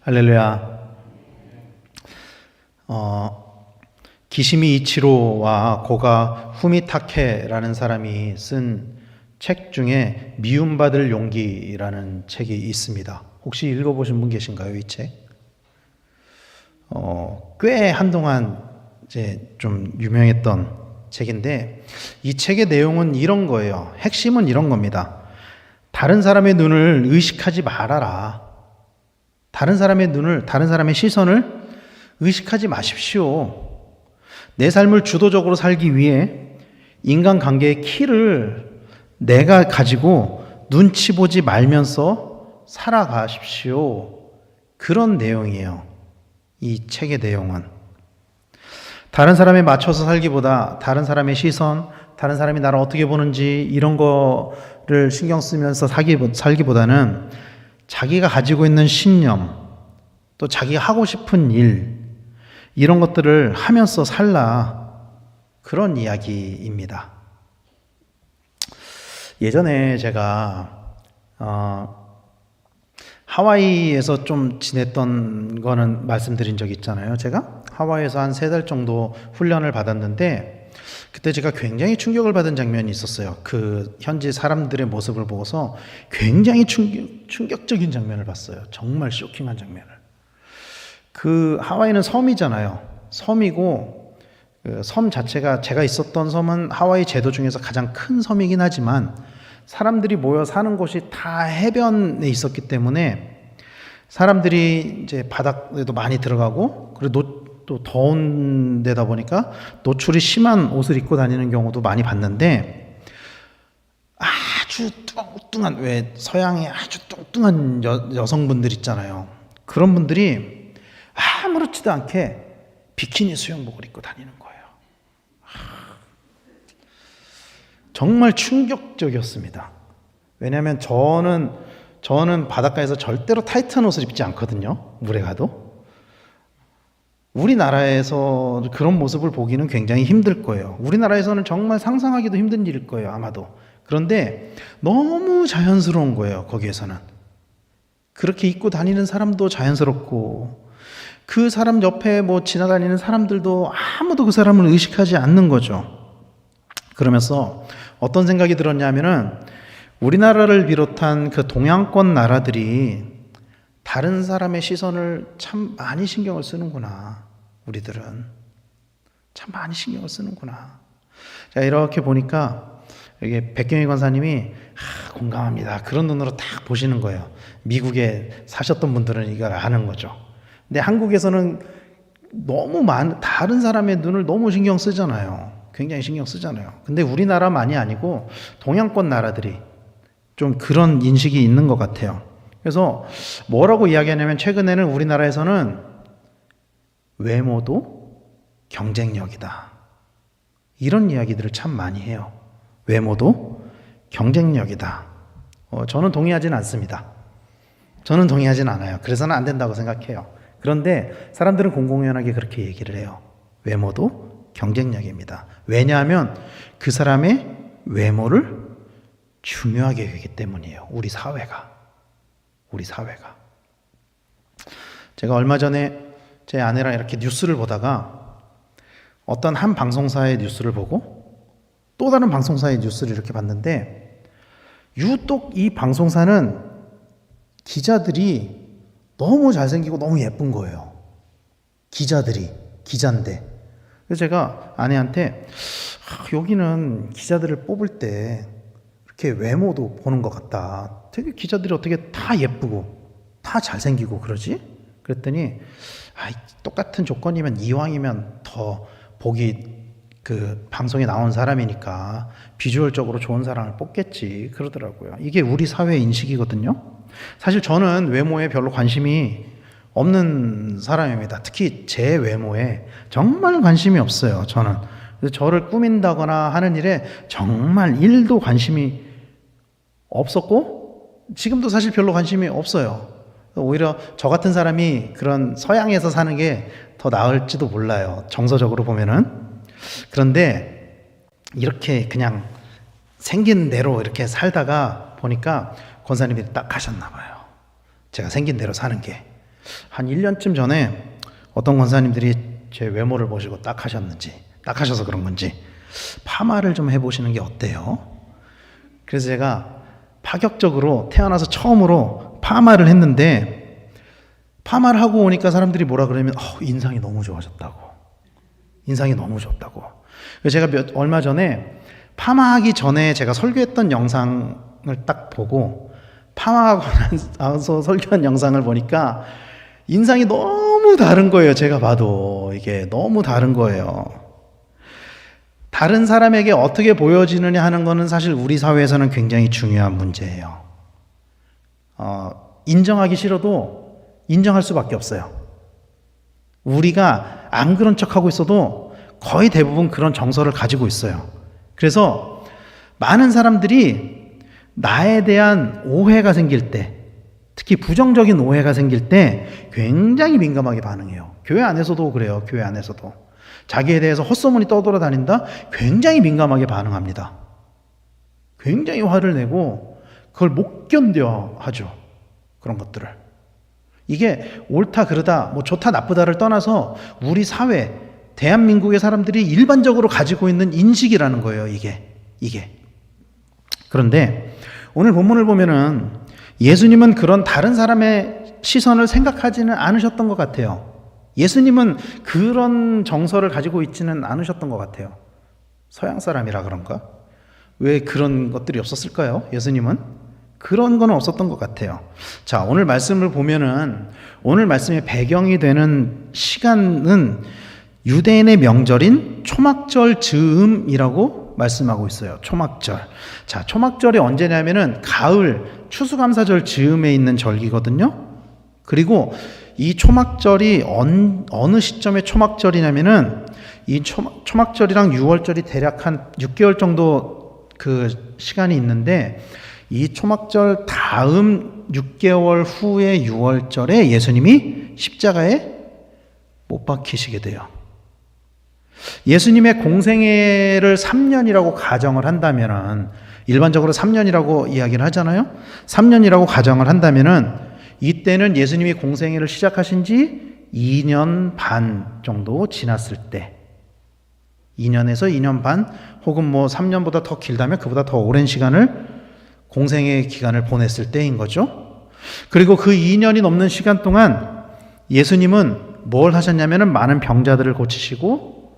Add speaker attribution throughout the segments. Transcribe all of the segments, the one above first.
Speaker 1: 할렐루야. 기시미 이치로와 고가 후미타케라는 사람이 쓴 책 중에 미움받을 용기라는 책이 있습니다. 혹시 읽어보신 분 계신가요, 이 책? 꽤 한동안 이제 좀 유명했던 책인데, 이 책의 내용은 이런 거예요. 핵심은 이런 겁니다. 다른 사람의 눈을 의식하지 말아라. 다른 사람의 눈을, 다른 사람의 시선을 의식하지 마십시오. 내 삶을 주도적으로 살기 위해 인간관계의 키를 내가 가지고 눈치 보지 말면서 살아가십시오. 그런 내용이에요. 이 책의 내용은. 다른 사람에 맞춰서 살기보다 다른 사람의 시선, 다른 사람이 나를 어떻게 보는지 이런 거를 신경 쓰면서 살기보다는 자기가 가지고 있는 신념, 또 자기가 하고 싶은 일, 이런 것들을 하면서 살라. 그런 이야기입니다. 예전에 제가 하와이에서 좀 지냈던 거는 말씀드린 적 있잖아요. 제가 하와이에서 한 3달 정도 훈련을 받았는데, 그때 제가 굉장히 충격을 받은 장면이 있었어요. 그 현지 사람들의 모습을 보고서 굉장히 충격적인 장면을 봤어요. 정말 쇼킹한 장면을. 그 하와이는 섬이잖아요. 섬이고, 그 섬 자체가, 제가 있었던 섬은 하와이 제도 중에서 가장 큰 섬이긴 하지만 사람들이 모여 사는 곳이 다 해변에 있었기 때문에 사람들이 이제 바닥에도 많이 들어가고, 그리고 또 더운 데다 보니까 노출이 심한 옷을 입고 다니는 경우도 많이 봤는데, 아주 뚱뚱한, 왜 서양의 아주 뚱뚱한 여성분들 있잖아요. 그런 분들이 아무렇지도 않게 비키니 수영복을 입고 다니는 거예요. 정말 충격적이었습니다. 왜냐하면 저는 바닷가에서 절대로 타이트한 옷을 입지 않거든요. 물에 가도. 우리나라에서 그런 모습을 보기는 굉장히 힘들 거예요. 우리나라에서는 정말 상상하기도 힘든 일일 거예요, 아마도. 그런데 너무 자연스러운 거예요, 거기에서는. 그렇게 입고 다니는 사람도 자연스럽고, 그 사람 옆에 뭐 지나다니는 사람들도 아무도 그 사람을 의식하지 않는 거죠. 그러면서 어떤 생각이 들었냐면은, 우리나라를 비롯한 그 동양권 나라들이 다른 사람의 시선을 참 많이 신경을 쓰는구나. 우리들은 참 많이 신경을 쓰는구나. 자, 이렇게 보니까 여기 백경희 권사님이 공감합니다. 그런 눈으로 딱 보시는 거예요. 미국에 사셨던 분들은 이걸 아는 거죠. 근데 한국에서는 너무 다른 사람의 눈을 너무 신경 쓰잖아요. 굉장히 신경 쓰잖아요. 근데 우리나라만이 아니고 동양권 나라들이 좀 그런 인식이 있는 것 같아요. 그래서 뭐라고 이야기하냐면, 최근에는 우리나라에서는 외모도 경쟁력이다. 이런 이야기들을 참 많이 해요. 외모도 경쟁력이다. 저는 동의하진 않습니다. 저는 동의하진 않아요. 그래서는 안 된다고 생각해요. 그런데 사람들은 공공연하게 그렇게 얘기를 해요. 외모도 경쟁력입니다. 왜냐하면 그 사람의 외모를 중요하게 여기기 때문이에요. 우리 사회가. 제가 얼마 전에 제 아내랑 이렇게 뉴스를 보다가 어떤 한 방송사의 뉴스를 보고 또 다른 방송사의 뉴스를 이렇게 봤는데, 유독 이 방송사는 기자들이 너무 잘생기고 너무 예쁜 거예요. 기자인데. 그래서 제가 아내한테 여기는 기자들을 뽑을 때 이렇게 외모도 보는 것 같다. 되게 기자들이 어떻게 다 예쁘고 다 잘생기고 그러지? 그랬더니 똑같은 조건이면 이왕이면 더 보기 그 방송에 나온 사람이니까 비주얼적으로 좋은 사람을 뽑겠지 그러더라고요. 이게 우리 사회의 인식이거든요. 사실 저는 외모에 별로 관심이 없는 사람입니다. 특히 제 외모에 정말 관심이 없어요. 저는. 그래서 저를 꾸민다거나 하는 일에 정말 1도 관심이 없었고, 지금도 사실 별로 관심이 없어요. 오히려 저 같은 사람이 그런 서양에서 사는 게 더 나을지도 몰라요. 정서적으로 보면은. 그런데 이렇게 그냥 생긴 대로 이렇게 살다가 보니까 권사님이 딱 하셨나 봐요. 제가 생긴 대로 사는 게. 한 1년쯤 전에 어떤 권사님들이 제 외모를 보시고 딱 하셔서 그런 건지 파마를 좀 해보시는 게 어때요? 그래서 제가 파격적으로 태어나서 처음으로 파마를 했는데, 파마를 하고 오니까 사람들이 뭐라 그러면 인상이 너무 좋아졌다고. 그래서 제가 얼마 전에 파마하기 전에 제가 설교했던 영상을 딱 보고 파마하고 나서 설교한 영상을 보니까 인상이 너무 다른 거예요. 제가 봐도 이게 너무 다른 거예요. 다른 사람에게 어떻게 보여지느냐 하는 거는 사실 우리 사회에서는 굉장히 중요한 문제예요. 인정하기 싫어도 인정할 수밖에 없어요. 우리가 안 그런 척하고 있어도 거의 대부분 그런 정서를 가지고 있어요. 그래서 많은 사람들이 나에 대한 오해가 생길 때, 특히 부정적인 오해가 생길 때 굉장히 민감하게 반응해요. 교회 안에서도 그래요. 교회 안에서도. 자기에 대해서 헛소문이 떠돌아다닌다? 굉장히 민감하게 반응합니다. 굉장히 화를 내고 그걸 못 견뎌 하죠. 그런 것들을. 이게 옳다 그르다, 뭐 좋다 나쁘다를 떠나서 우리 사회, 대한민국의 사람들이 일반적으로 가지고 있는 인식이라는 거예요. 이게. 그런데 오늘 본문을 보면은 예수님은 그런 다른 사람의 시선을 생각하지는 않으셨던 것 같아요. 예수님은 그런 정서를 가지고 있지는 않으셨던 것 같아요. 서양 사람이라 그런가? 왜 그런 것들이 없었을까요? 예수님은 그런 건 없었던 것 같아요. 자, 오늘 말씀을 보면은 오늘 말씀의 배경이 되는 시간은 유대인의 명절인 초막절 즈음이라고 말씀하고 있어요. 초막절. 자, 초막절이 언제냐면은 가을 추수감사절 즈음에 있는 절기거든요. 그리고 이 초막절이 어느 시점에 초막절이냐면은 이 초막절이랑 유월절이 대략 한 6개월 정도 그 시간이 있는데, 이 초막절 다음 6개월 후의 유월절에 예수님이 십자가에 못 박히시게 돼요. 예수님의 공생애를 3년이라고 가정을 한다면은, 일반적으로 3년이라고 이야기를 하잖아요. 3년이라고 가정을 한다면은 이때는 예수님이 공생애를 시작하신 지 2년 반 정도 지났을 때, 2년에서 2년 반 혹은 뭐 3년보다 더 길다면 그보다 더 오랜 시간을 공생애 기간을 보냈을 때인 거죠. 그리고 그 2년이 넘는 시간 동안 예수님은 뭘 하셨냐면은 많은 병자들을 고치시고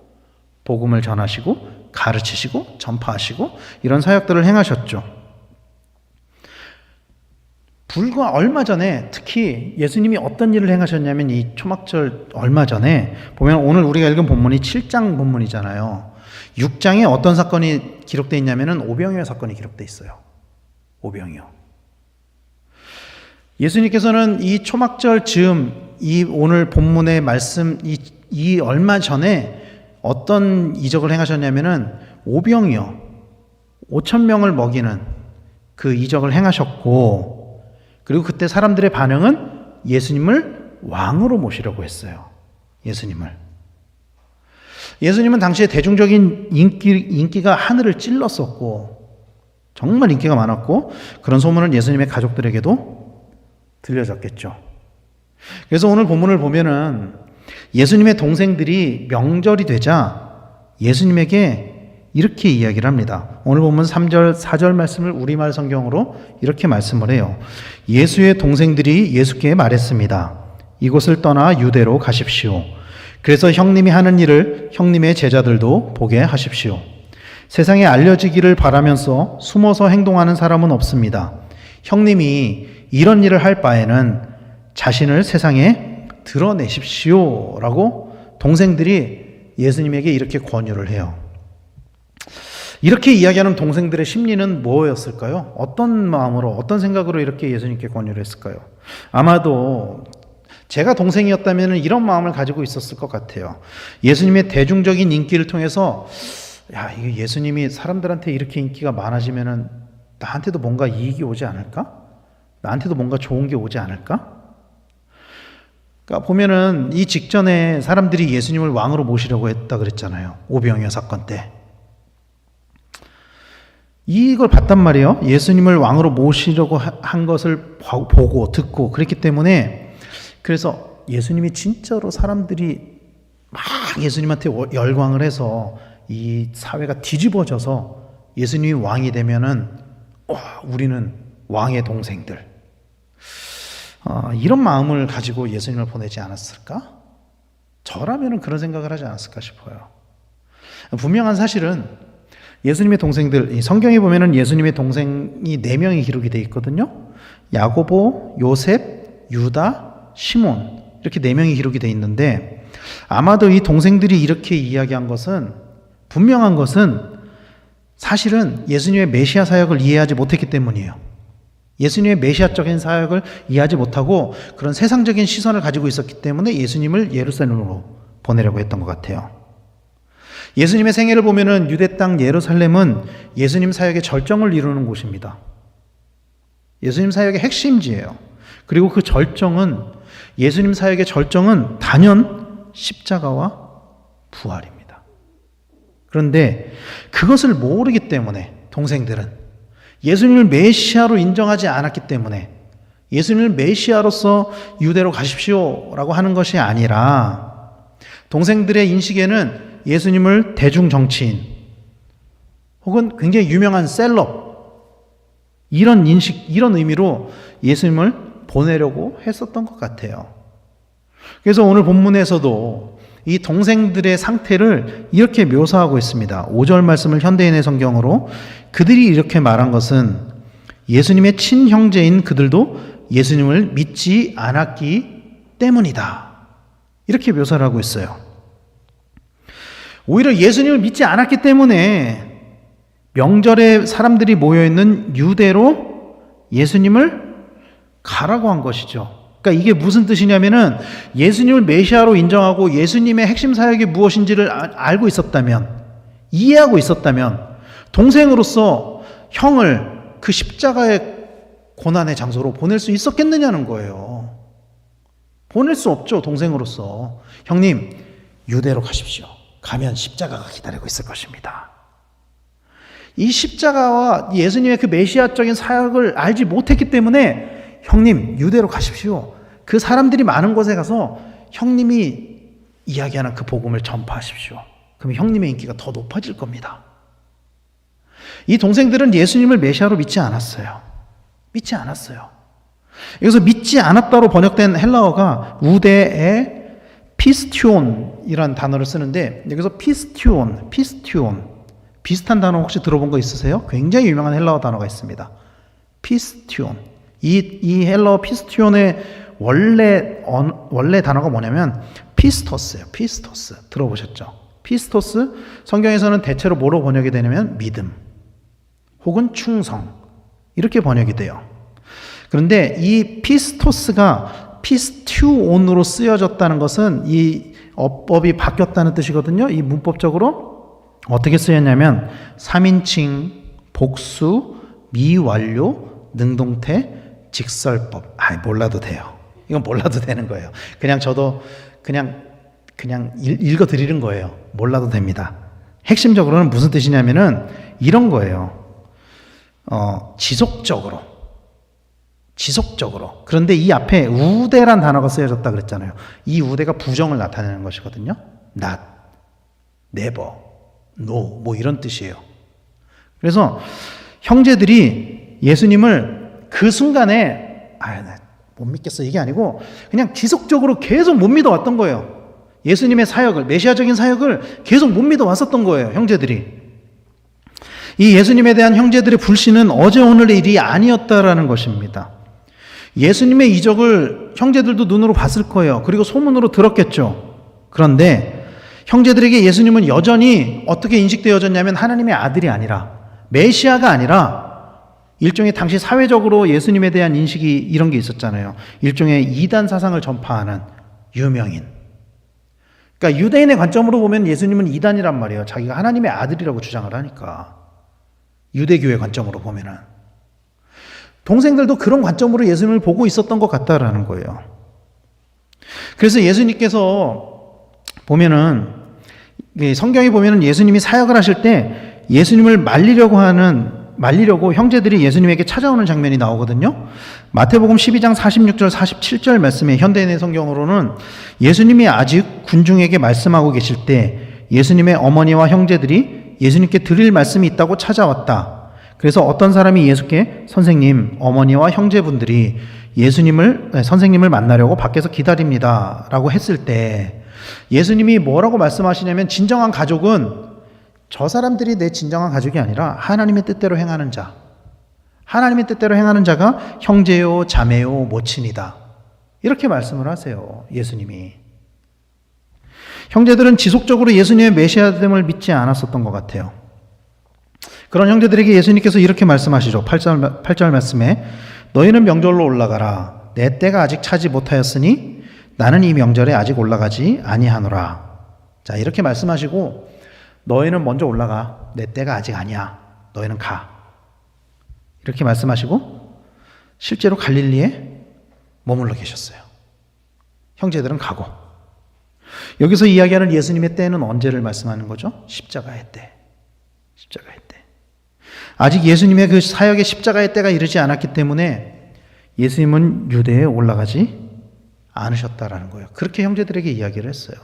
Speaker 1: 복음을 전하시고 가르치시고 전파하시고 이런 사역들을 행하셨죠. 불과 얼마 전에 특히 예수님이 어떤 일을 행하셨냐면, 이 초막절 얼마 전에 보면 오늘 우리가 읽은 본문이 7장 본문이잖아요. 6장에 어떤 사건이 기록되어 있냐면은 오병이어 사건이 기록되어 있어요. 오병이어. 예수님께서는 이 초막절 즈음, 이 오늘 본문의 말씀, 이 얼마 전에 어떤 이적을 행하셨냐면은 오병이어 5,000명을 먹이는 그 이적을 행하셨고, 그리고 그때 사람들의 반응은 예수님을 왕으로 모시려고 했어요. 예수님은 당시에 대중적인 인기가 하늘을 찔렀었고 정말 인기가 많았고, 그런 소문은 예수님의 가족들에게도 들려졌겠죠. 그래서 오늘 본문을 보면은 예수님의 동생들이 명절이 되자 예수님에게 이렇게 이야기를 합니다. 오늘 보면 3절, 4절 말씀을 우리말 성경으로 이렇게 말씀을 해요. 예수의 동생들이 예수께 말했습니다. 이곳을 떠나 유대로 가십시오. 그래서 형님이 하는 일을 형님의 제자들도 보게 하십시오. 세상에 알려지기를 바라면서 숨어서 행동하는 사람은 없습니다. 형님이 이런 일을 할 바에는 자신을 세상에 드러내십시오. 라고 동생들이 예수님에게 이렇게 권유를 해요. 이렇게 이야기하는 동생들의 심리는 뭐였을까요? 어떤 마음으로, 어떤 생각으로 이렇게 예수님께 권유를 했을까요? 아마도 제가 동생이었다면 이런 마음을 가지고 있었을 것 같아요. 예수님의 대중적인 인기를 통해서, 야, 이게 예수님이 사람들한테 이렇게 인기가 많아지면은 나한테도 뭔가 이익이 오지 않을까? 나한테도 뭔가 좋은 게 오지 않을까? 그러니까 보면은 이 직전에 사람들이 예수님을 왕으로 모시려고 했다 그랬잖아요. 오병이어 사건 때. 이걸 봤단 말이에요. 예수님을 왕으로 모시려고 한 것을 보고 듣고 그랬기 때문에 그래서 예수님이 진짜로 사람들이 막 예수님한테 열광을 해서 이 사회가 뒤집어져서 예수님이 왕이 되면은 우리는 왕의 동생들, 이런 마음을 가지고 예수님을 보내지 않았을까? 저라면은 그런 생각을 하지 않았을까 싶어요. 분명한 사실은 예수님의 동생들, 성경에 보면은 예수님의 동생이 4명이 기록이 되어 있거든요. 야고보, 요셉, 유다, 시몬, 이렇게 4명이 기록이 되어 있는데, 아마도 이 동생들이 이렇게 이야기한 것은, 분명한 것은 사실은 예수님의 메시아 사역을 이해하지 못했기 때문이에요. 예수님의 메시아적인 사역을 이해하지 못하고 그런 세상적인 시선을 가지고 있었기 때문에 예수님을 예루살렘으로 보내려고 했던 것 같아요. 예수님의 생애를 보면은 유대 땅 예루살렘은 예수님 사역의 절정을 이루는 곳입니다. 예수님 사역의 핵심지예요. 그리고 그 절정은, 예수님 사역의 절정은 단연 십자가와 부활입니다. 그런데 그것을 모르기 때문에 동생들은 예수님을 메시아로 인정하지 않았기 때문에 예수님을 메시아로서 유대로 가십시오라고 하는 것이 아니라, 동생들의 인식에는 예수님을 대중 정치인 혹은 굉장히 유명한 셀럽, 이런 인식, 이런 의미로 예수님을 보내려고 했었던 것 같아요. 그래서 오늘 본문에서도 이 동생들의 상태를 이렇게 묘사하고 있습니다. 5절 말씀을 현대인의 성경으로, 그들이 이렇게 말한 것은 예수님의 친형제인 그들도 예수님을 믿지 않았기 때문이다. 이렇게 묘사를 하고 있어요. 오히려 예수님을 믿지 않았기 때문에 명절에 사람들이 모여있는 유대로 예수님을 가라고 한 것이죠. 그러니까 이게 무슨 뜻이냐면은, 예수님을 메시아로 인정하고 예수님의 핵심 사역이 무엇인지를 알고 있었다면, 이해하고 있었다면, 동생으로서 형을 그 십자가의 고난의 장소로 보낼 수 있었겠느냐는 거예요. 보낼 수 없죠, 동생으로서. 형님, 유대로 가십시오. 가면 십자가가 기다리고 있을 것입니다. 이 십자가와 예수님의 그 메시아적인 사역을 알지 못했기 때문에, 형님, 유대로 가십시오. 그 사람들이 많은 곳에 가서 형님이 이야기하는 그 복음을 전파하십시오. 그럼 형님의 인기가 더 높아질 겁니다. 이 동생들은 예수님을 메시아로 믿지 않았어요. 믿지 않았어요. 여기서 믿지 않았다로 번역된 헬라어가 우대에 피스티온이라는 단어를 쓰는데, 여기서 피스티온, 비슷한 단어 혹시 들어본 거 있으세요? 굉장히 유명한 헬라어 단어가 있습니다. 피스티온. 이 헬라어 피스티온의 원래 단어가 뭐냐면 피스토스예요. 피스토스. 들어보셨죠? 피스토스, 성경에서는 대체로 뭐로 번역이 되냐면 믿음 혹은 충성, 이렇게 번역이 돼요. 그런데 이 피스토스가 피스튜온으로 쓰여졌다는 것은 이 어법이 바뀌었다는 뜻이거든요. 이 문법적으로 어떻게 쓰였냐면 3인칭, 복수, 미완료, 능동태, 직설법. 몰라도 돼요. 이건 몰라도 되는 거예요. 그냥 저도 그냥 읽어드리는 거예요. 몰라도 됩니다. 핵심적으로는 무슨 뜻이냐면은 이런 거예요. 지속적으로. 그런데 이 앞에 우대란 단어가 쓰여졌다 그랬잖아요. 이 우대가 부정을 나타내는 것이거든요. not, never, no, 뭐 이런 뜻이에요. 그래서 형제들이 예수님을 그 순간에 나 못 믿겠어, 이게 아니고 그냥 지속적으로 계속 못 믿어왔던 거예요. 예수님의 사역을, 메시아적인 사역을 계속 못 믿어왔었던 거예요, 형제들이. 이 예수님에 대한 형제들의 불신은 어제 오늘의 일이 아니었다라는 것입니다. 예수님의 이적을 형제들도 눈으로 봤을 거예요. 그리고 소문으로 들었겠죠. 그런데 형제들에게 예수님은 여전히 어떻게 인식되어졌냐면 하나님의 아들이 아니라, 메시아가 아니라 일종의 당시 사회적으로 예수님에 대한 인식이 이런 게 있었잖아요. 일종의 이단 사상을 전파하는 유명인. 그러니까 유대인의 관점으로 보면 예수님은 이단이란 말이에요. 자기가 하나님의 아들이라고 주장을 하니까. 유대교의 관점으로 보면은. 동생들도 그런 관점으로 예수님을 보고 있었던 것 같다라는 거예요. 그래서 예수님께서 보면은, 성경에 보면은 예수님이 사역을 하실 때 예수님을 말리려고 하는 말리려고 형제들이 예수님에게 찾아오는 장면이 나오거든요. 마태복음 12장 46절 47절 말씀에 현대인의 성경으로는 예수님이 아직 군중에게 말씀하고 계실 때 예수님의 어머니와 형제들이 예수님께 드릴 말씀이 있다고 찾아왔다. 그래서 어떤 사람이 예수께 선생님, 어머니와 형제분들이 선생님을 만나려고 밖에서 기다립니다 라고 했을 때 예수님이 뭐라고 말씀하시냐면 진정한 가족은 저 사람들이 내 진정한 가족이 아니라 하나님의 뜻대로 행하는 자, 하나님의 뜻대로 행하는 자가 형제요, 자매요, 모친이다. 이렇게 말씀을 하세요. 예수님이. 형제들은 지속적으로 예수님의 메시아됨을 믿지 않았었던 것 같아요. 그런 형제들에게 예수님께서 이렇게 말씀하시죠. 8절 말씀에 너희는 명절로 올라가라. 내 때가 아직 차지 못하였으니 나는 이 명절에 아직 올라가지 아니하노라. 자, 이렇게 말씀하시고 너희는 먼저 올라가. 내 때가 아직 아니야. 너희는 가. 이렇게 말씀하시고 실제로 갈릴리에 머물러 계셨어요. 형제들은 가고. 여기서 이야기하는 예수님의 때는 언제를 말씀하는 거죠? 십자가의 때. 십자가의 때. 아직 예수님의 그 사역의 십자가의 때가 이르지 않았기 때문에 예수님은 유대에 올라가지 않으셨다라는 거예요. 그렇게 형제들에게 이야기를 했어요.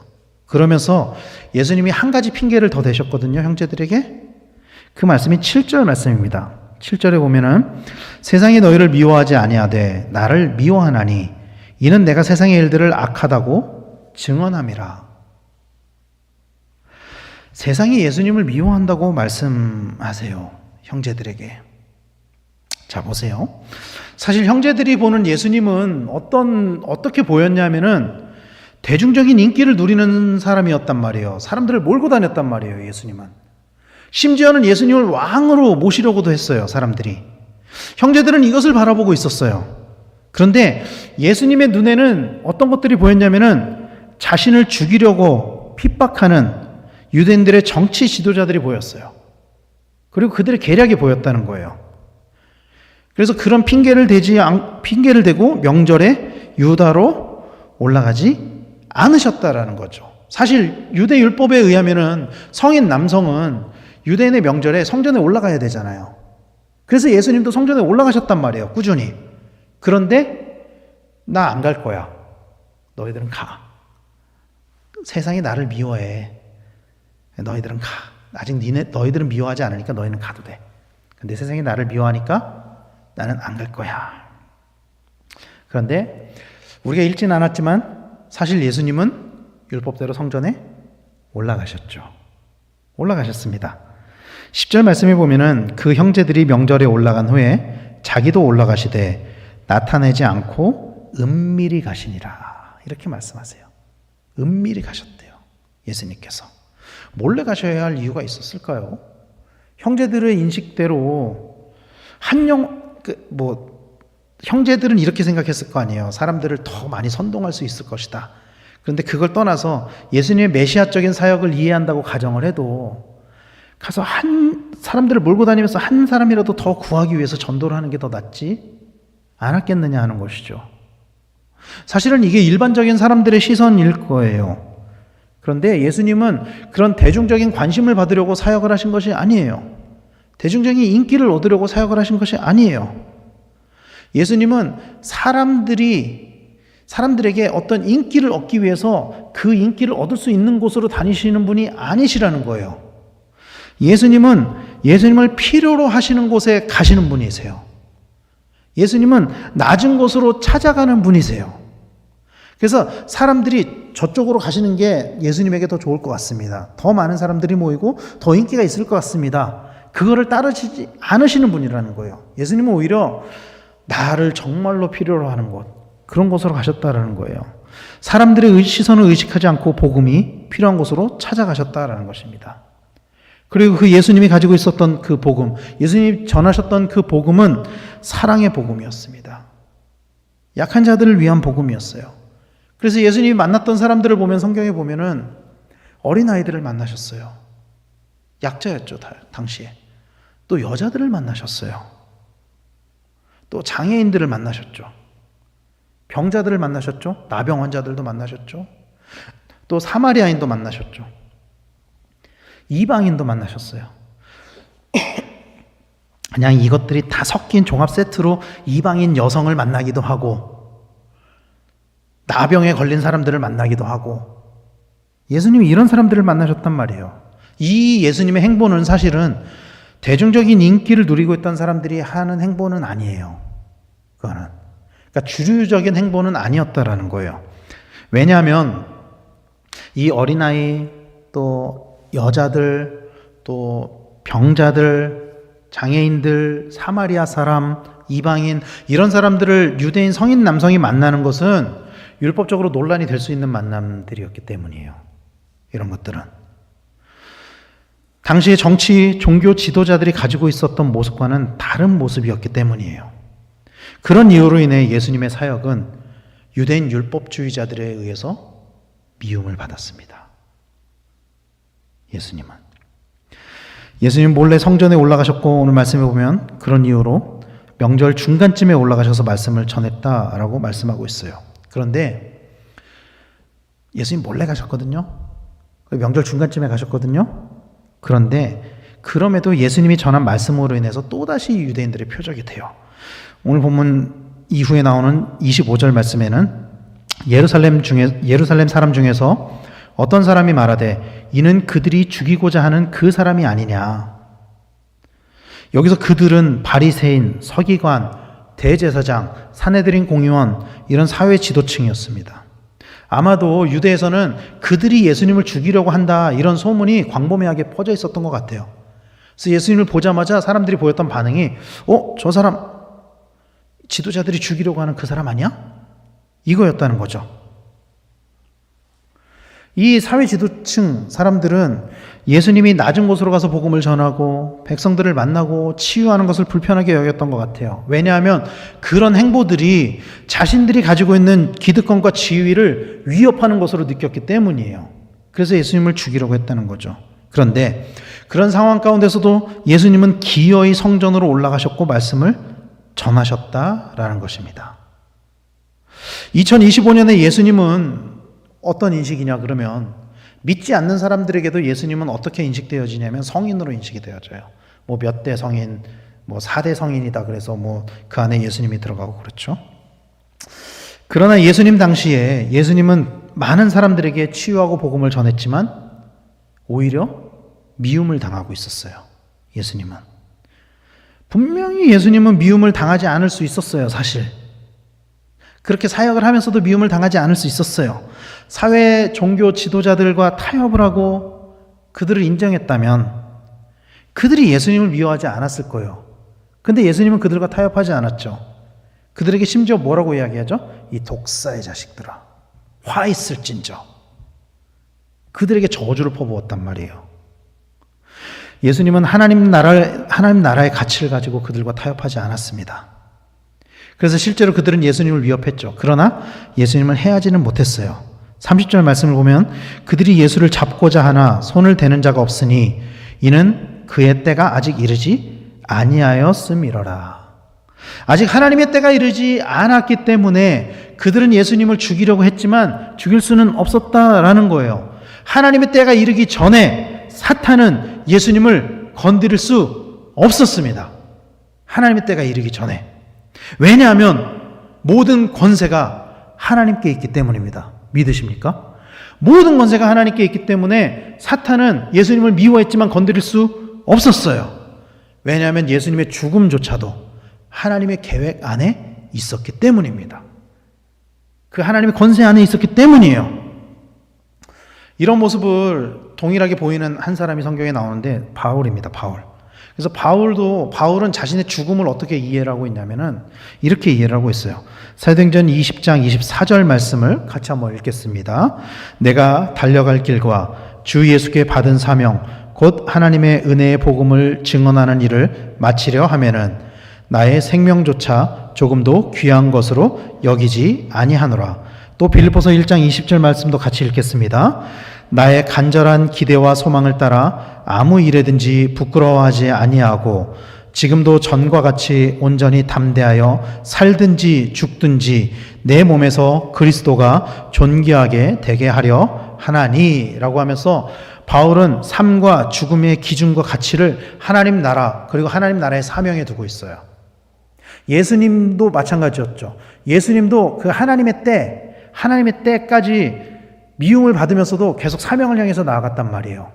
Speaker 1: 그러면서 예수님이 한 가지 핑계를 더 대셨거든요. 형제들에게. 그 말씀이 7절 말씀입니다. 7절에 보면은 세상이 너희를 미워하지 아니하되 나를 미워하나니 이는 내가 세상의 일들을 악하다고 증언함이라. 세상이 예수님을 미워한다고 말씀하세요. 형제들에게. 자, 보세요. 사실 형제들이 보는 예수님은 어떻게 보였냐면은 대중적인 인기를 누리는 사람이었단 말이에요. 사람들을 몰고 다녔단 말이에요, 예수님은. 심지어는 예수님을 왕으로 모시려고도 했어요, 사람들이. 형제들은 이것을 바라보고 있었어요. 그런데 예수님의 눈에는 어떤 것들이 보였냐면은 자신을 죽이려고 핍박하는 유대인들의 정치 지도자들이 보였어요. 그리고 그들의 계략이 보였다는 거예요. 그래서 그런 핑계를 대고 명절에 유다로 올라가지 않으셨다라는 거죠. 사실 유대 율법에 의하면은 성인 남성은 유대인의 명절에 성전에 올라가야 되잖아요. 그래서 예수님도 성전에 올라가셨단 말이에요. 꾸준히. 그런데 나 안 갈 거야. 너희들은 가. 세상이 나를 미워해. 너희들은 가. 아직 너희들은 미워하지 않으니까 너희는 가도 돼. 근데 세상이 나를 미워하니까 나는 안 갈 거야. 그런데 우리가 읽진 않았지만 사실 예수님은 율법대로 성전에 올라가셨죠. 올라가셨습니다. 10절 말씀에 보면은 그 형제들이 명절에 올라간 후에 자기도 올라가시되 나타내지 않고 은밀히 가시니라. 이렇게 말씀하세요. 은밀히 가셨대요. 예수님께서. 몰래 가셔야 할 이유가 있었을까요? 형제들의 인식대로 형제들은 이렇게 생각했을 거 아니에요. 사람들을 더 많이 선동할 수 있을 것이다. 그런데 그걸 떠나서 예수님의 메시아적인 사역을 이해한다고 가정을 해도 가서 사람들을 몰고 다니면서 한 사람이라도 더 구하기 위해서 전도를 하는 게 더 낫지 않았겠느냐 하는 것이죠. 사실은 이게 일반적인 사람들의 시선일 거예요. 그런데 예수님은 그런 대중적인 관심을 받으려고 사역을 하신 것이 아니에요. 대중적인 인기를 얻으려고 사역을 하신 것이 아니에요. 예수님은 사람들에게 어떤 인기를 얻기 위해서 그 인기를 얻을 수 있는 곳으로 다니시는 분이 아니시라는 거예요. 예수님을 필요로 하시는 곳에 가시는 분이세요. 예수님은 낮은 곳으로 찾아가는 분이세요. 그래서 사람들이 저쪽으로 가시는 게 예수님에게 더 좋을 것 같습니다. 더 많은 사람들이 모이고 더 인기가 있을 것 같습니다. 그거를 따르시지 않으시는 분이라는 거예요. 예수님은 오히려 나를 정말로 필요로 하는 곳, 그런 곳으로 가셨다라는 거예요. 사람들의 시선을 의식하지 않고 복음이 필요한 곳으로 찾아가셨다라는 것입니다. 그리고 그 예수님이 가지고 있었던 그 복음, 예수님이 전하셨던 그 복음은 사랑의 복음이었습니다. 약한 자들을 위한 복음이었어요. 그래서 예수님이 만났던 사람들을 보면 성경에 보면은 어린아이들을 만나셨어요. 약자였죠, 당시에. 또 여자들을 만나셨어요. 또 장애인들을 만나셨죠. 병자들을 만나셨죠. 나병 환자들도 만나셨죠. 또 사마리아인도 만나셨죠. 이방인도 만나셨어요. 그냥 이것들이 다 섞인 종합 세트로 이방인 여성을 만나기도 하고 나병에 걸린 사람들을 만나기도 하고 예수님이 이런 사람들을 만나셨단 말이에요. 이 예수님의 행보는 사실은 대중적인 인기를 누리고 있던 사람들이 하는 행보는 아니에요. 그거는. 그러니까 주류적인 행보는 아니었다라는 거예요. 왜냐하면 이 어린아이, 또 여자들, 또 병자들, 장애인들, 사마리아 사람, 이방인 이런 사람들을 유대인 성인 남성이 만나는 것은 율법적으로 논란이 될 수 있는 만남들이었기 때문이에요. 이런 것들은. 당시의 정치, 종교 지도자들이 가지고 있었던 모습과는 다른 모습이었기 때문이에요. 그런 이유로 인해 예수님의 사역은 유대인 율법주의자들에 의해서 미움을 받았습니다. 예수님 몰래 성전에 올라가셨고 오늘 말씀해 보면 그런 이유로 명절 중간쯤에 올라가셔서 말씀을 전했다라고 말씀하고 있어요. 그런데 예수님 몰래 가셨거든요. 명절 중간쯤에 가셨거든요. 그런데 그럼에도 예수님이 전한 말씀으로 인해서 또다시 유대인들의 표적이 돼요. 오늘 본문 이후에 나오는 25절 말씀에는 예루살렘 사람 중에서 어떤 사람이 말하되 이는 그들이 죽이고자 하는 그 사람이 아니냐. 여기서 그들은 바리새인, 서기관, 대제사장, 산헤드린 공의원 이런 사회 지도층이었습니다. 아마도 유대에서는 그들이 예수님을 죽이려고 한다 이런 소문이 광범위하게 퍼져 있었던 것 같아요. 그래서 예수님을 보자마자 사람들이 보였던 반응이 저 사람 지도자들이 죽이려고 하는 그 사람 아니야? 이거였다는 거죠. 이 사회 지도층 사람들은 예수님이 낮은 곳으로 가서 복음을 전하고 백성들을 만나고 치유하는 것을 불편하게 여겼던 것 같아요. 왜냐하면 그런 행보들이 자신들이 가지고 있는 기득권과 지위를 위협하는 것으로 느꼈기 때문이에요. 그래서 예수님을 죽이려고 했다는 거죠. 그런데 그런 상황 가운데서도 예수님은 기어이 성전으로 올라가셨고 말씀을 전하셨다라는 것입니다. 2025년에 예수님은 어떤 인식이냐 그러면 믿지 않는 사람들에게도 예수님은 어떻게 인식되어지냐면 성인으로 인식이 되어져요. 뭐 몇 대 성인, 뭐 4대 성인이다 그래서 뭐 그 안에 예수님이 들어가고 그렇죠. 그러나 예수님 당시에 예수님은 많은 사람들에게 치유하고 복음을 전했지만 오히려 미움을 당하고 있었어요. 예수님은. 분명히 예수님은 미움을 당하지 않을 수 있었어요. 사실. 그렇게 사역을 하면서도 미움을 당하지 않을 수 있었어요. 사회 종교 지도자들과 타협을 하고 그들을 인정했다면 그들이 예수님을 미워하지 않았을 거예요. 근데 예수님은 그들과 타협하지 않았죠. 그들에게 심지어 뭐라고 이야기하죠? 이 독사의 자식들아, 화 있을진저. 그들에게 저주를 퍼부었단 말이에요. 예수님은 하나님 나라의 가치를 가지고 그들과 타협하지 않았습니다. 그래서 실제로 그들은 예수님을 위협했죠. 그러나 예수님은 해하지는 못했어요. 30절 말씀을 보면 그들이 예수를 잡고자 하나 손을 대는 자가 없으니 이는 그의 때가 아직 이르지 아니하였음이러라. 아직 하나님의 때가 이르지 않았기 때문에 그들은 예수님을 죽이려고 했지만 죽일 수는 없었다라는 거예요. 하나님의 때가 이르기 전에 사탄은 예수님을 건드릴 수 없었습니다. 하나님의 때가 이르기 전에. 왜냐하면 모든 권세가 하나님께 있기 때문입니다. 믿으십니까? 모든 권세가 하나님께 있기 때문에 사탄은 예수님을 미워했지만 건드릴 수 없었어요. 왜냐하면 예수님의 죽음조차도 하나님의 계획 안에 있었기 때문입니다. 그 하나님의 권세 안에 있었기 때문이에요. 이런 모습을 동일하게 보이는 한 사람이 성경에 나오는데 바울입니다. 바울. 그래서 바울은 자신의 죽음을 어떻게 이해를 하고 있냐면은 이렇게 이해를 하고 있어요. 사도행전 20장 24절 말씀을 같이 한번 읽겠습니다. 내가 달려갈 길과 주 예수께 받은 사명 곧 하나님의 은혜의 복음을 증언하는 일을 마치려 하면은 나의 생명조차 조금도 귀한 것으로 여기지 아니하노라. 또 빌립보서 1장 20절 말씀도 같이 읽겠습니다. 나의 간절한 기대와 소망을 따라 아무 일에든지 부끄러워하지 아니하고 지금도 전과 같이 온전히 담대하여 살든지 죽든지 내 몸에서 그리스도가 존귀하게 되게 하려 하나니라고 하면서 바울은 삶과 죽음의 기준과 가치를 하나님 나라 그리고 하나님 나라의 사명에 두고 있어요. 예수님도 마찬가지였죠. 예수님도 그 하나님의 때까지 미움을 받으면서도 계속 사명을 향해서 나아갔단 말이에요.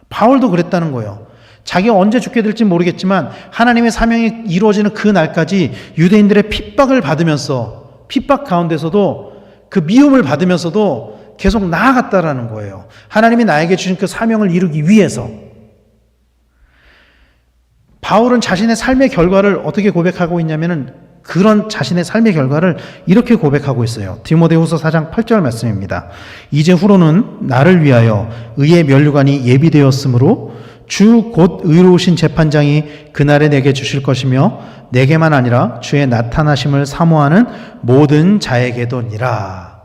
Speaker 1: 바울도 그랬다는 거예요. 자기가 언제 죽게 될지 모르겠지만 하나님의 사명이 이루어지는 그 날까지 유대인들의 핍박을 받으면서 핍박 가운데서도 그 미움을 받으면서도 계속 나아갔다라는 거예요. 하나님이 나에게 주신 그 사명을 이루기 위해서. 바울은 자신의 삶의 결과를 어떻게 고백하고 있냐면은 그런 자신의 삶의 결과를 이렇게 고백하고 있어요. 디모데후서 4장 8절 말씀입니다. 이제 후로는 나를 위하여 의의 면류관이 예비되었으므로 주 곧 의로우신 재판장이 그날에 내게 주실 것이며 내게만 아니라 주의 나타나심을 사모하는 모든 자에게도니라.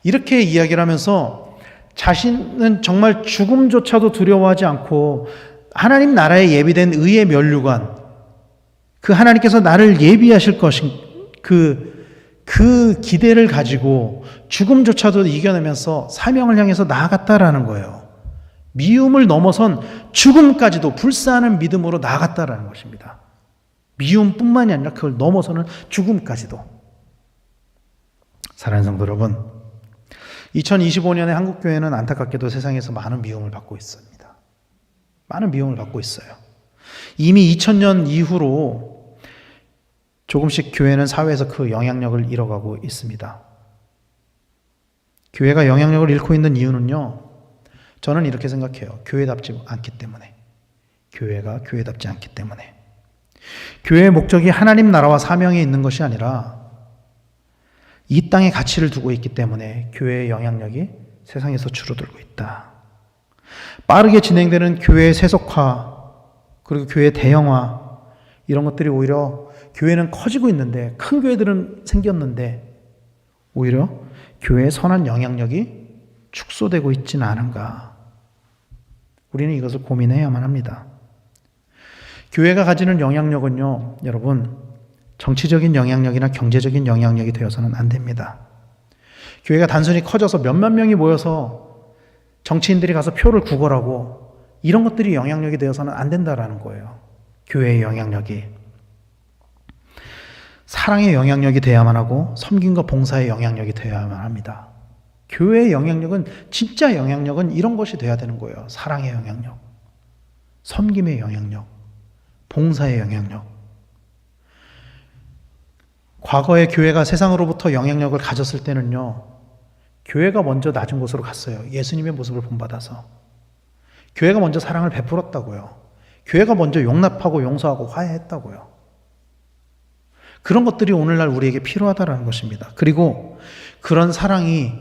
Speaker 1: 이렇게 이야기를 하면서 자신은 정말 죽음조차도 두려워하지 않고 하나님 나라에 예비된 의의 면류관, 그 하나님께서 나를 예비하실 것인 그 기대를 가지고 죽음조차도 이겨내면서 사명을 향해서 나아갔다라는 거예요. 미움을 넘어선 죽음까지도 불사하는 믿음으로 나아갔다라는 것입니다. 미움뿐만이 아니라 그걸 넘어서는 죽음까지도. 사랑하는 성도 여러분, 2025년에 한국교회는 안타깝게도 세상에서 많은 미움을 받고 있습니다. 많은 미움을 받고 있어요. 이미 2000년 이후로 조금씩 교회는 사회에서 그 영향력을 잃어가고 있습니다. 교회가 영향력을 잃고 있는 이유는요, 저는 이렇게 생각해요. 교회답지 않기 때문에. 교회가 교회답지 않기 때문에. 교회의 목적이 하나님 나라와 사명에 있는 것이 아니라 이 땅의 가치를 두고 있기 때문에 교회의 영향력이 세상에서 줄어들고 있다. 빠르게 진행되는 교회의 세속화, 그리고 교회의 대형화, 이런 것들이 오히려 교회는 커지고 있는데, 큰 교회들은 생겼는데 오히려 교회의 선한 영향력이 축소되고 있지는 않은가. 우리는 이것을 고민해야만 합니다. 교회가 가지는 영향력은요, 여러분, 정치적인 영향력이나 경제적인 영향력이 되어서는 안 됩니다. 교회가 단순히 커져서 몇만 명이 모여서 정치인들이 가서 표를 구걸하고 이런 것들이 영향력이 되어서는 안 된다라는 거예요. 교회의 영향력이. 사랑의 영향력이 돼야만 하고 섬김과 봉사의 영향력이 되어야만 합니다. 교회의 영향력은, 진짜 영향력은 이런 것이 돼야 되는 거예요. 사랑의 영향력, 섬김의 영향력, 봉사의 영향력. 과거에 교회가 세상으로부터 영향력을 가졌을 때는요, 교회가 먼저 낮은 곳으로 갔어요. 예수님의 모습을 본받아서. 교회가 먼저 사랑을 베풀었다고요. 교회가 먼저 용납하고 용서하고 화해했다고요. 그런 것들이 오늘날 우리에게 필요하다는 것입니다. 그리고 그런 사랑이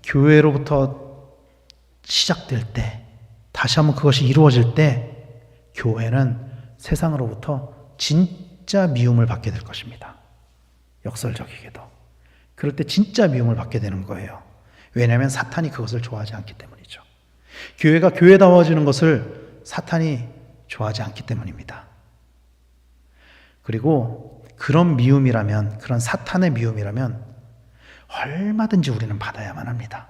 Speaker 1: 교회로부터 시작될 때, 다시 한번 그것이 이루어질 때 교회는 세상으로부터 진짜 미움을 받게 될 것입니다. 역설적이게도. 그럴 때 진짜 미움을 받게 되는 거예요. 왜냐하면 사탄이 그것을 좋아하지 않기 때문이죠. 교회가 교회다워지는 것을 사탄이 좋아하지 않기 때문입니다. 그리고 그런 미움이라면, 그런 사탄의 미움이라면 얼마든지 우리는 받아야만 합니다.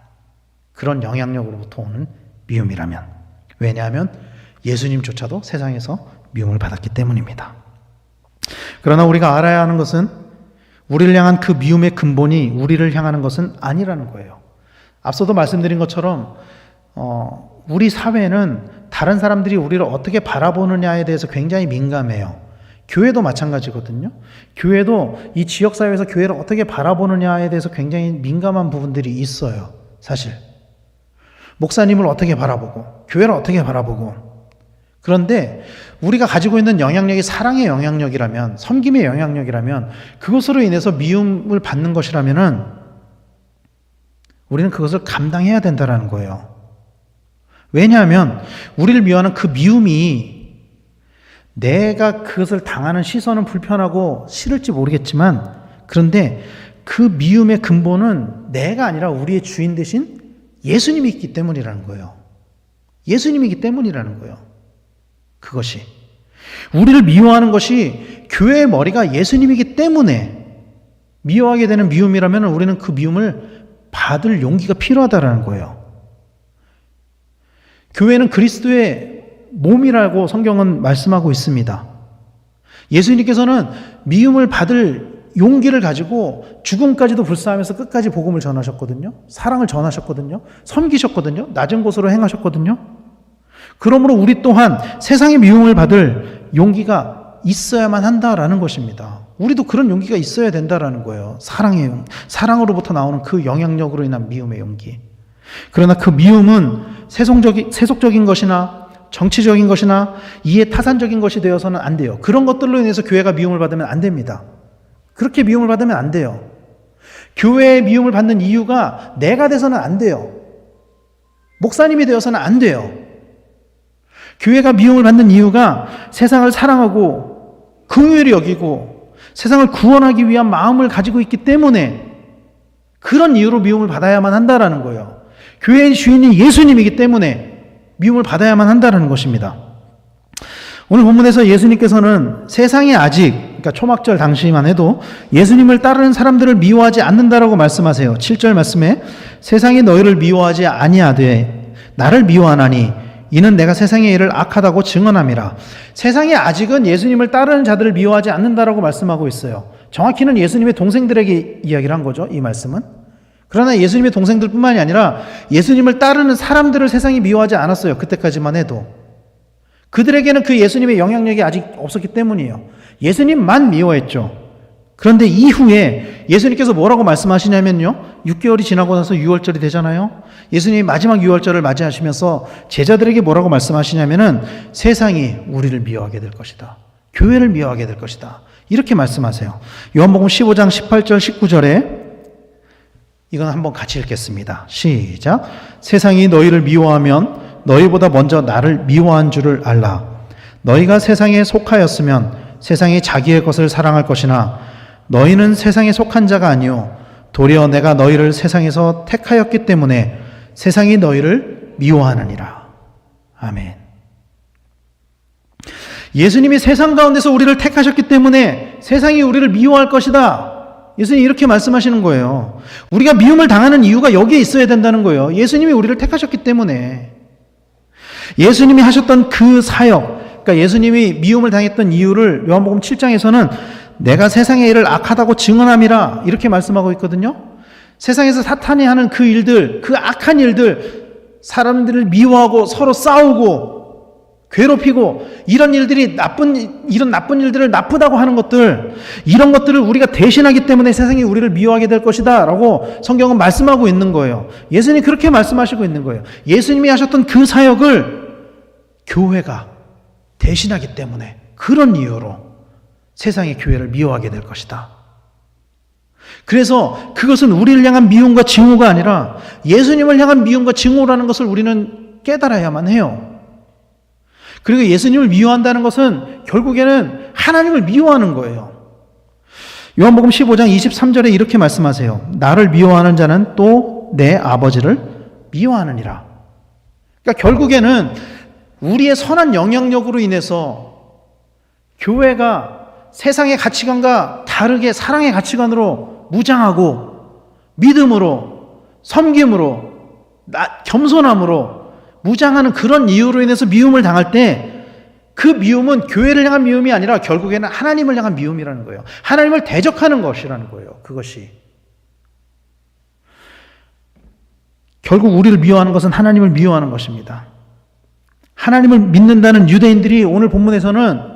Speaker 1: 그런 영향력으로부터 오는 미움이라면. 왜냐하면 예수님조차도 세상에서 미움을 받았기 때문입니다. 그러나 우리가 알아야 하는 것은 우리를 향한 그 미움의 근본이 우리를 향하는 것은 아니라는 거예요. 앞서도 말씀드린 것처럼 우리 사회는 다른 사람들이 우리를 어떻게 바라보느냐에 대해서 굉장히 민감해요. 교회도 마찬가지거든요. 교회도 이 지역사회에서 교회를 어떻게 바라보느냐에 대해서 굉장히 민감한 부분들이 있어요. 사실. 목사님을 어떻게 바라보고, 교회를 어떻게 바라보고. 그런데 우리가 가지고 있는 영향력이 사랑의 영향력이라면, 섬김의 영향력이라면, 그것으로 인해서 미움을 받는 것이라면은 우리는 그것을 감당해야 된다는 거예요. 왜냐하면 우리를 미워하는 그 미움이, 내가 그것을 당하는 시선은 불편하고 싫을지 모르겠지만, 그런데 그 미움의 근본은 내가 아니라 우리의 주인 대신 예수님이 있기 때문이라는 거예요. 예수님이기 때문이라는 거예요. 그것이. 우리를 미워하는 것이 교회의 머리가 예수님이기 때문에 미워하게 되는 미움이라면 우리는 그 미움을 받을 용기가 필요하다는 거예요. 교회는 그리스도의 몸이라고 성경은 말씀하고 있습니다. 예수님께서는 미움을 받을 용기를 가지고 죽음까지도 불사하면서 끝까지 복음을 전하셨거든요. 사랑을 전하셨거든요. 섬기셨거든요. 낮은 곳으로 행하셨거든요. 그러므로 우리 또한 세상의 미움을 받을 용기가 있어야만 한다라는 것입니다. 우리도 그런 용기가 있어야 된다라는 거예요. 사랑으로부터 나오는 그 영향력으로 인한 미움의 용기. 그러나 그 미움은 세속적인 것이나 정치적인 것이나 이해 타산적인 것이 되어서는 안 돼요. 그런 것들로 인해서 교회가 미움을 받으면 안 됩니다. 그렇게 미움을 받으면 안 돼요. 교회의 미움을 받는 이유가 내가 돼서는 안 돼요. 목사님이 되어서는 안 돼요. 교회가 미움을 받는 이유가 세상을 사랑하고 긍휼히 여기고 세상을 구원하기 위한 마음을 가지고 있기 때문에 그런 이유로 미움을 받아야만 한다라는 거예요. 교회의 주인이 예수님이기 때문에 미움을 받아야만 한다는 것입니다. 오늘 본문에서 예수님께서는 세상에 아직, 그러니까 초막절 당시만 해도 예수님을 따르는 사람들을 미워하지 않는다라고 말씀하세요. 7절 말씀에 세상이 너희를 미워하지 아니하되 나를 미워하나니 이는 내가 세상의 일을 악하다고 증언함이라. 세상이 아직은 예수님을 따르는 자들을 미워하지 않는다라고 말씀하고 있어요. 정확히는 예수님의 동생들에게 이야기를 한 거죠, 이 말씀은. 그러나 예수님의 동생들뿐만이 아니라 예수님을 따르는 사람들을 세상이 미워하지 않았어요. 그때까지만 해도. 그들에게는 그 예수님의 영향력이 아직 없었기 때문이에요. 예수님만 미워했죠. 그런데 이후에 예수님께서 뭐라고 말씀하시냐면요. 6개월이 지나고 나서 6월절이 되잖아요. 예수님이 마지막 6월절을 맞이하시면서 제자들에게 뭐라고 말씀하시냐면은 세상이 우리를 미워하게 될 것이다. 교회를 미워하게 될 것이다. 이렇게 말씀하세요. 요한복음 15장 18절 19절에 이건 한번 같이 읽겠습니다. 시작. 세상이 너희를 미워하면 너희보다 먼저 나를 미워한 줄을 알라. 너희가 세상에 속하였으면 세상이 자기의 것을 사랑할 것이나 너희는 세상에 속한 자가 아니요 도리어 내가 너희를 세상에서 택하였기 때문에 세상이 너희를 미워하느니라. 아멘. 예수님이 세상 가운데서 우리를 택하셨기 때문에 세상이 우리를 미워할 것이다. 예수님이 이렇게 말씀하시는 거예요. 우리가 미움을 당하는 이유가 여기에 있어야 된다는 거예요. 예수님이 우리를 택하셨기 때문에. 예수님이 하셨던 그 사역, 그러니까 예수님이 미움을 당했던 이유를 요한복음 7장에서는 내가 세상의 일을 악하다고 증언함이라 이렇게 말씀하고 있거든요. 세상에서 사탄이 하는 그 일들, 그 악한 일들, 사람들을 미워하고 서로 싸우고 괴롭히고 이런 일들이 이런 나쁜 일들을 나쁘다고 하는 것들, 이런 것들을 우리가 대신하기 때문에 세상이 우리를 미워하게 될 것이다 라고 성경은 말씀하고 있는 거예요. 예수님이 그렇게 말씀하시고 있는 거예요. 예수님이 하셨던 그 사역을 교회가 대신하기 때문에 그런 이유로 세상의 교회를 미워하게 될 것이다. 그래서 그것은 우리를 향한 미움과 증오가 아니라 예수님을 향한 미움과 증오라는 것을 우리는 깨달아야만 해요. 그리고 예수님을 미워한다는 것은 결국에는 하나님을 미워하는 거예요. 요한복음 15장 23절에 이렇게 말씀하세요. 나를 미워하는 자는 또 내 아버지를 미워하느니라. 그러니까 결국에는 우리의 선한 영향력으로 인해서 교회가 세상의 가치관과 다르게 사랑의 가치관으로 무장하고 믿음으로 섬김으로 겸손함으로 무장하는 그런 이유로 인해서 미움을 당할 때 그 미움은 교회를 향한 미움이 아니라 결국에는 하나님을 향한 미움이라는 거예요. 하나님을 대적하는 것이라는 거예요. 그것이. 결국 우리를 미워하는 것은 하나님을 미워하는 것입니다. 하나님을 믿는다는 유대인들이 오늘 본문에서는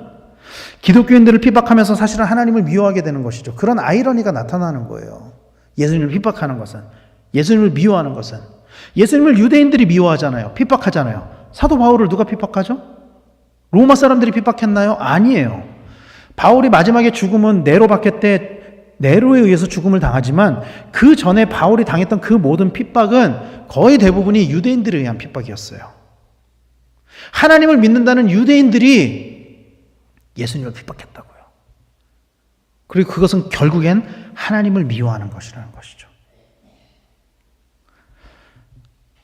Speaker 1: 기독교인들을 핍박하면서 사실은 하나님을 미워하게 되는 것이죠. 그런 아이러니가 나타나는 거예요. 예수님을 핍박하는 것은, 예수님을 미워하는 것은. 예수님을 유대인들이 미워하잖아요. 핍박하잖아요. 사도 바울을 누가 핍박하죠? 로마 사람들이 핍박했나요? 아니에요. 바울이 마지막에 죽음은 네로 박해 때 네로에 의해서 죽음을 당하지만 그 전에 바울이 당했던 그 모든 핍박은 거의 대부분이 유대인들에 의한 핍박이었어요. 하나님을 믿는다는 유대인들이 예수님을 핍박했다고요. 그리고 그것은 결국엔 하나님을 미워하는 것이라는 것이죠.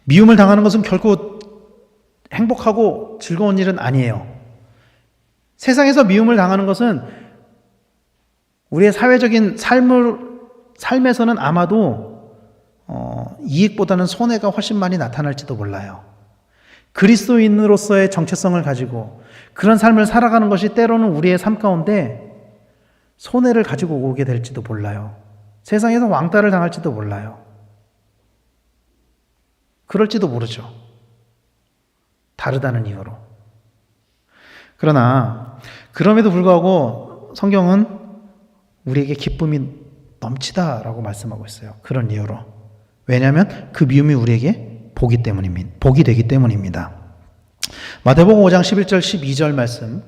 Speaker 1: 미움을 당하는 것은 결코 행복하고 즐거운 일은 아니에요. 세상에서 미움을 당하는 것은 우리의 사회적인 삶에서는 아마도 이익보다는 손해가 훨씬 많이 나타날지도 몰라요. 그리스도인으로서의 정체성을 가지고 그런 삶을 살아가는 것이 때로는 우리의 삶 가운데 손해를 가지고 오게 될지도 몰라요. 세상에서 왕따를 당할지도 몰라요. 그럴지도 모르죠. 다르다는 이유로. 그러나 그럼에도 불구하고 성경은 우리에게 기쁨이 넘치다라고 말씀하고 있어요. 그런 이유로. 왜냐하면 그 미움이 우리에게 복이 되기 때문입니다. 마태복음 5장 11절 12절 말씀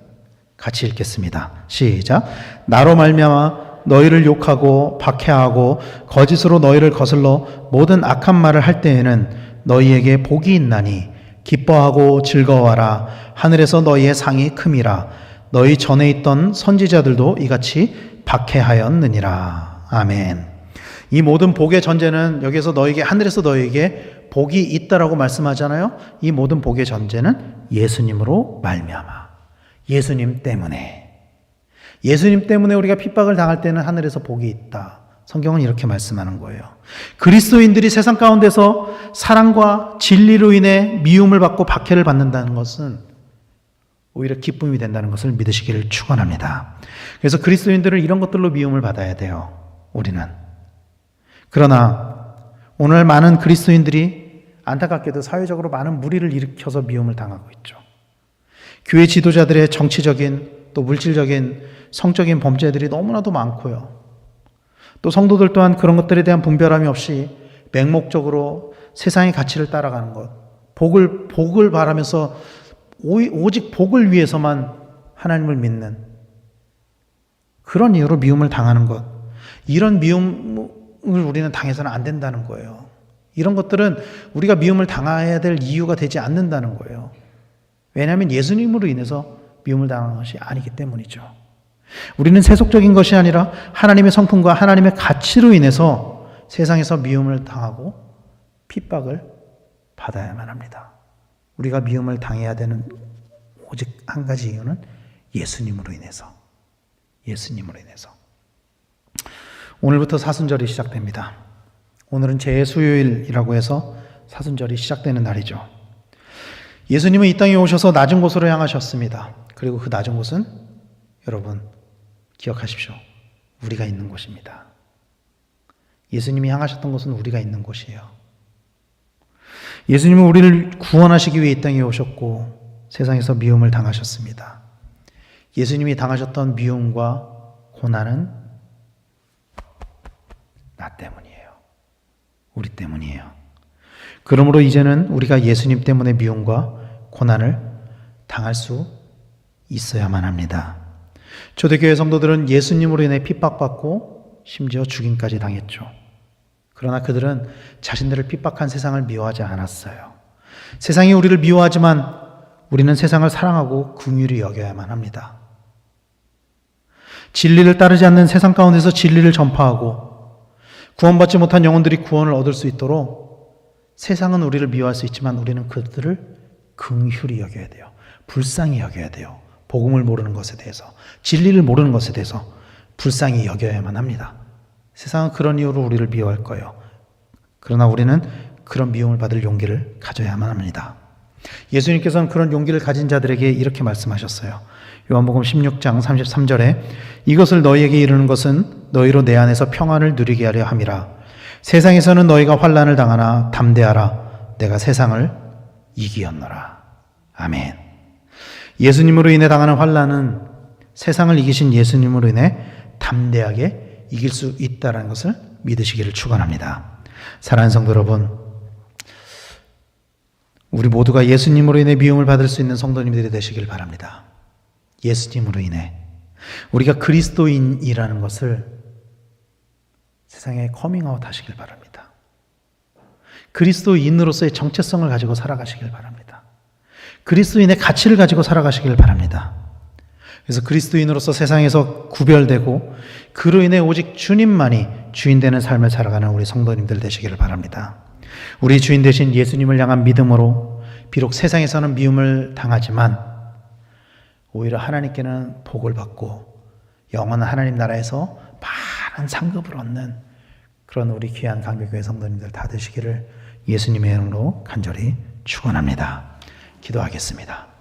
Speaker 1: 같이 읽겠습니다. 시작. 나로 말미암아 너희를 욕하고 박해하고 거짓으로 너희를 거슬러 모든 악한 말을 할 때에는 너희에게 복이 있나니 기뻐하고 즐거워하라. 하늘에서 너희의 상이 큼이라. 너희 전에 있던 선지자들도 이같이 박해하였느니라. 아멘. 이 모든 복의 전제는 여기서 하늘에서 너희에게 복이 있다라고 말씀하잖아요. 이 모든 복의 전제는 예수님으로 말미암아. 예수님 때문에 우리가 핍박을 당할 때는 하늘에서 복이 있다. 성경은 이렇게 말씀하는 거예요. 그리스도인들이 세상 가운데서 사랑과 진리로 인해 미움을 받고 박해를 받는다는 것은 오히려 기쁨이 된다는 것을 믿으시기를 축원합니다. 그래서 그리스도인들은 이런 것들로 미움을 받아야 돼요. 우리는. 그러나 오늘 많은 그리스도인들이 안타깝게도 사회적으로 많은 무리를 일으켜서 미움을 당하고 있죠. 교회 지도자들의 정치적인 또 물질적인 성적인 범죄들이 너무나도 많고요. 또 성도들 또한 그런 것들에 대한 분별함이 없이 맹목적으로 세상의 가치를 따라가는 것, 복을 바라면서 오직 복을 위해서만 하나님을 믿는 그런 이유로 미움을 당하는 것, 이런 미움을 우리는 당해서는 안 된다는 거예요. 이런 것들은 우리가 미움을 당해야 될 이유가 되지 않는다는 거예요. 왜냐하면 예수님으로 인해서 미움을 당하는 것이 아니기 때문이죠. 우리는 세속적인 것이 아니라 하나님의 성품과 하나님의 가치로 인해서 세상에서 미움을 당하고 핍박을 받아야만 합니다. 우리가 미움을 당해야 되는 오직 한 가지 이유는 예수님으로 인해서. 오늘부터 사순절이 시작됩니다. 오늘은 재수요일이라고 해서 사순절이 시작되는 날이죠. 예수님은 이 땅에 오셔서 낮은 곳으로 향하셨습니다. 그리고 그 낮은 곳은 여러분 기억하십시오. 우리가 있는 곳입니다. 예수님이 향하셨던 곳은 우리가 있는 곳이에요. 예수님은 우리를 구원하시기 위해 이 땅에 오셨고 세상에서 미움을 당하셨습니다. 예수님이 당하셨던 미움과 고난은 나 때문이에요. 우리 때문이에요. 그러므로 이제는 우리가 예수님 때문에 미움과 고난을 당할 수 있어야만 합니다. 초대교회 성도들은 예수님으로 인해 핍박받고 심지어 죽임까지 당했죠. 그러나 그들은 자신들을 핍박한 세상을 미워하지 않았어요. 세상이 우리를 미워하지만 우리는 세상을 사랑하고 긍휼히 여겨야만 합니다. 진리를 따르지 않는 세상 가운데서 진리를 전파하고 구원받지 못한 영혼들이 구원을 얻을 수 있도록 세상은 우리를 미워할 수 있지만 우리는 그들을 긍휼히 여겨야 돼요. 불쌍히 여겨야 돼요. 복음을 모르는 것에 대해서, 진리를 모르는 것에 대해서 불쌍히 여겨야만 합니다. 세상은 그런 이유로 우리를 미워할 거예요. 그러나 우리는 그런 미움을 받을 용기를 가져야만 합니다. 예수님께서는 그런 용기를 가진 자들에게 이렇게 말씀하셨어요. 요한복음 16장 33절에 이것을 너희에게 이르는 것은 너희로 내 안에서 평안을 누리게 하려 함이라. 세상에서는 너희가 환난을 당하나 담대하라. 내가 세상을 이기었노라. 아멘. 예수님으로 인해 당하는 환난은 세상을 이기신 예수님으로 인해 담대하게 이길 수 있다는 것을 믿으시기를 축원합니다. 사랑하는 성도 여러분, 우리 모두가 예수님으로 인해 미움을 받을 수 있는 성도님들이 되시길 바랍니다. 예수님으로 인해 우리가 그리스도인이라는 것을 세상에 커밍아웃 하시길 바랍니다. 그리스도인으로서의 정체성을 가지고 살아가시길 바랍니다. 그리스도인의 가치를 가지고 살아가시길 바랍니다. 그래서 그리스도인으로서 세상에서 구별되고 그로 인해 오직 주님만이 주인 되는 삶을 살아가는 우리 성도님들 되시기를 바랍니다. 우리 주인 되신 예수님을 향한 믿음으로 비록 세상에서는 미움을 당하지만 오히려 하나님께는 복을 받고 영원한 하나님 나라에서 많은 상급을 얻는 그런 우리 귀한 강백교회 성도님들 다 되시기를 예수님의 이름으로 간절히 축원합니다. 기도하겠습니다.